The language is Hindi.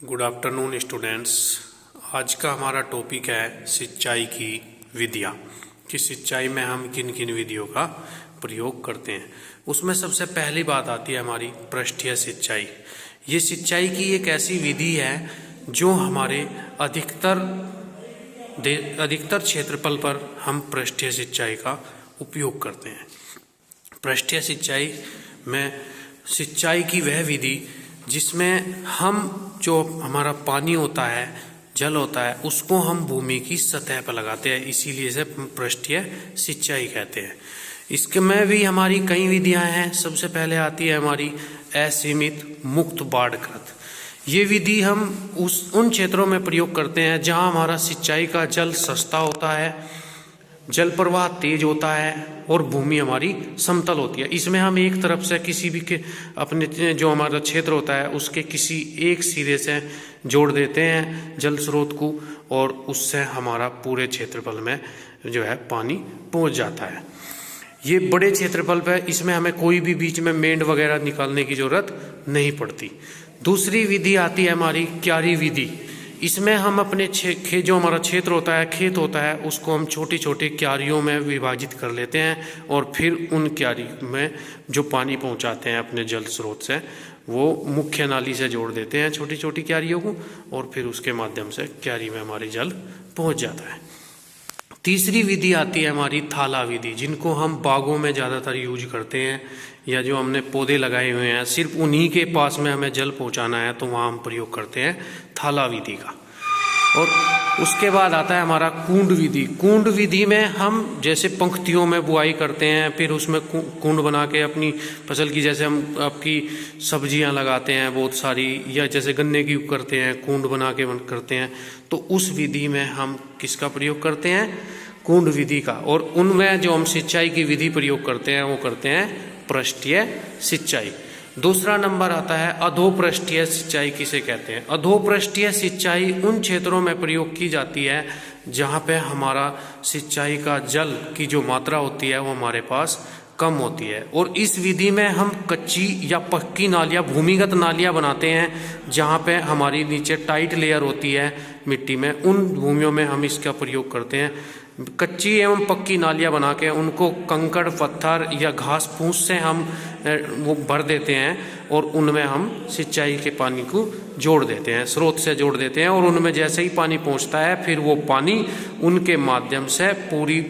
Good afternoon students. आज का हमारा टॉपिक है सिंचाई की विधियाँ, कि सिंचाई में हम किन किन विधियों का प्रयोग करते हैं। उसमें सबसे पहली बात आती है हमारी पृष्ठीय सिंचाई। ये सिंचाई की एक ऐसी विधि है जो हमारे अधिकतर क्षेत्रफल पर हम पृष्ठीय सिंचाई का उपयोग करते हैं। पृष्ठीय सिंचाई में सिंचाई की वह विधि जिसमें हम जो हमारा पानी होता है, जल होता है, उसको हम भूमि की सतह पर लगाते हैं, इसीलिए इसे पृष्ठीय सिंचाई कहते हैं। इसके में भी हमारी कई विधियां हैं। सबसे पहले आती है हमारी असीमित मुक्त बाढ़कृत। ये विधि हम उन क्षेत्रों में प्रयोग करते हैं जहां हमारा सिंचाई का जल सस्ता होता है, जल प्रवाह तेज होता है और भूमि हमारी समतल होती है। इसमें हम एक तरफ से किसी भी के अपने जो हमारा क्षेत्र होता है उसके किसी एक सिरे से जोड़ देते हैं जल स्रोत को, और उससे हमारा पूरे क्षेत्रफल में जो है पानी पहुंच जाता है। ये बड़े क्षेत्रफल पर इसमें हमें कोई भी बीच में मेंढ वगैरह निकालने की जरूरत नहीं पड़ती। दूसरी विधि आती है हमारी क्यारी विधि। इसमें हम अपने जो हमारा क्षेत्र होता है, खेत होता है, उसको हम छोटी छोटी क्यारियों में विभाजित कर लेते हैं और फिर उन क्यारी में जो पानी पहुंचाते हैं अपने जल स्रोत से, वो मुख्य नाली से जोड़ देते हैं छोटी छोटी क्यारियों को, और फिर उसके माध्यम से क्यारी में हमारी जल पहुंच जाता है। तीसरी विधि आती है हमारी थाला विधि, जिनको हम बागों में ज़्यादातर यूज करते हैं, या जो हमने पौधे लगाए हुए हैं सिर्फ उन्हीं के पास में हमें जल पहुंचाना है तो वहाँ हम प्रयोग करते हैं थाला विधि का। और उसके बाद आता है हमारा कुंड विधि। कुंड विधि में हम जैसे पंक्तियों में बुआई करते हैं, फिर उसमें कुंड बना के अपनी फसल की, जैसे हम आपकी सब्जियां लगाते हैं बहुत सारी, या जैसे गन्ने की करते हैं कुंड बना के करते हैं, तो उस विधि में हम किसका प्रयोग करते हैं? कुंड विधि का। और उनमें जो हम सिंचाई की विधि प्रयोग करते हैं वो करते हैं पृष्ठीय सिंचाई। दूसरा नंबर आता है अधोपृष्ठीय सिंचाई। किसे कहते हैं? अधोपृष्ठीय सिंचाई उन क्षेत्रों में प्रयोग की जाती है जहाँ पे हमारा सिंचाई का जल की जो मात्रा होती है वो हमारे पास कम होती है। और इस विधि में हम कच्ची या पक्की नालियाँ, भूमिगत नालियाँ बनाते हैं जहाँ पे हमारी नीचे टाइट लेयर होती है मिट्टी में, उन भूमियों में हम इसका प्रयोग करते हैं। कच्ची एवं पक्की नालियाँ बना के उनको कंकड़, पत्थर या घास फूस से हम वो भर देते हैं और उनमें हम सिंचाई के पानी को जोड़ देते हैं, स्रोत से जोड़ देते हैं, और उनमें जैसे ही पानी पहुंचता है फिर वो पानी उनके माध्यम से पूरी